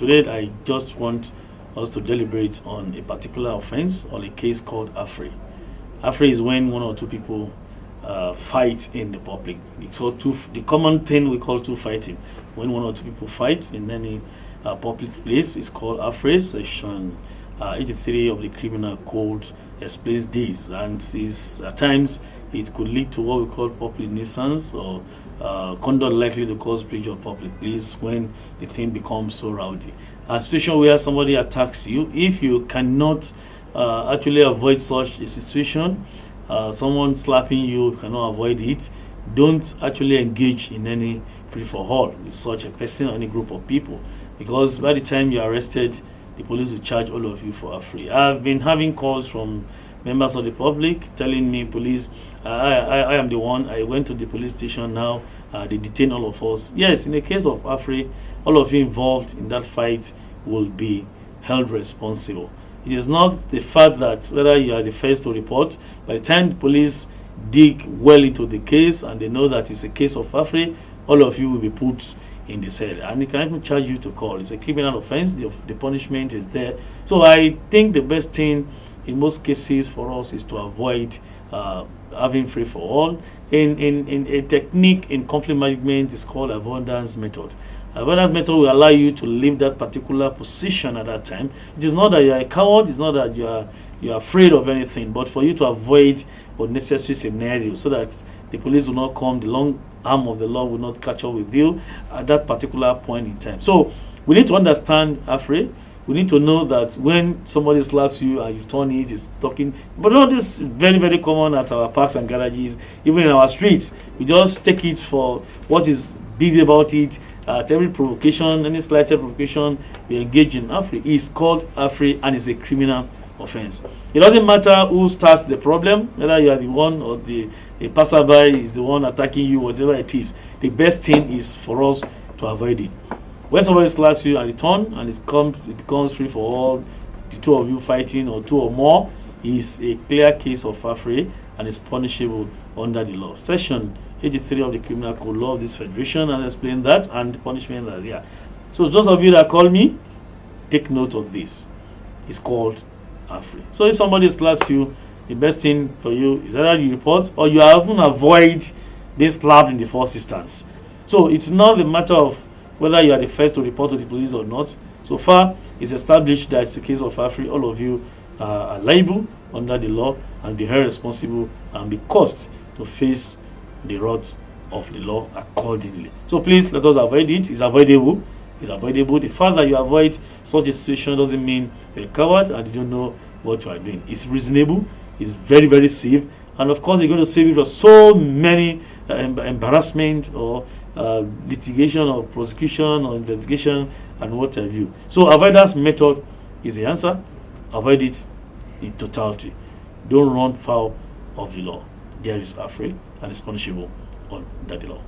today I just want us to deliberate on a particular offense or a case called AFRE. AFRE is when one or two people fight in the public. The common thing we call two fighting. When one or two people fight in any public place is called AFRE. Section 83 of the Criminal Code explains this, and at times it could lead to what we call public nuisance or conduct likely to cause breach of public peace when the thing becomes so rowdy. A situation where somebody attacks you, if you cannot actually avoid such a situation, someone slapping you cannot avoid it, don't actually engage in any free-for-all with such a person or any group of people, because by the time you are arrested, the police will charge all of you for AFRE. I've been having calls from members of the public telling me, police, I am the one, I went to the police station now, they detain all of us. Yes, in the case of AFRE, all of you involved in that fight will be held responsible. It is not the fact that whether you are the first to report. By the time the police dig well into the case and they know that it's a case of AFRE, all of you will be put in the cell, and they can even charge you to call. It's a criminal offense. The punishment is there. So I think the best thing in most cases for us is to avoid having free for all. In a technique in conflict management is called avoidance method. Avoidance method will allow you to leave that particular position at that time. It is not that you are a coward. It's not that you are afraid of anything, but for you to avoid unnecessary scenarios so that the police will not come, the long arm of the law will not catch up with you at that particular point in time. So we need to understand AFRE. We need to know that when somebody slaps you and you turn it, is talking. But all this is very, very common at our parks and garages, even in our streets. We just take it for what is big about it. At every provocation, any slighted provocation, we engage in AFRE. It's called AFRE and it's a criminal offense. It doesn't matter who starts the problem, whether you are the one or a passerby is the one attacking you, whatever it is. The best thing is for us to avoid it. When somebody slaps you and return and it becomes free for all, the two of you fighting or two or more, is a clear case of AFRE and is punishable under the law. Section 83 of the Criminal Code Law of this Federation has explained that, and the punishment that there. So those of you that call me, take note of this. It's called AFRE. So if somebody slaps you, the best thing for you is either you report or you even avoid being slapped in the first instance. So it's not a matter of whether you are the first to report to the police or not. So far, it's established that it's a case of AFRE. All of you are liable under the law and be held responsible and be caused to face the wrath of the law accordingly. So please let us avoid it. It's avoidable. It's avoidable. The fact that you avoid such a situation doesn't mean you're a coward and you don't know what you are doing. It's reasonable. It's very, very safe. And of course, you're going to save you from so many embarrassment or litigation or prosecution or investigation and what have you. So avoidance method is the answer. Avoid it in totality. Don't run foul of the law. There is AFRE and it's punishable under the law.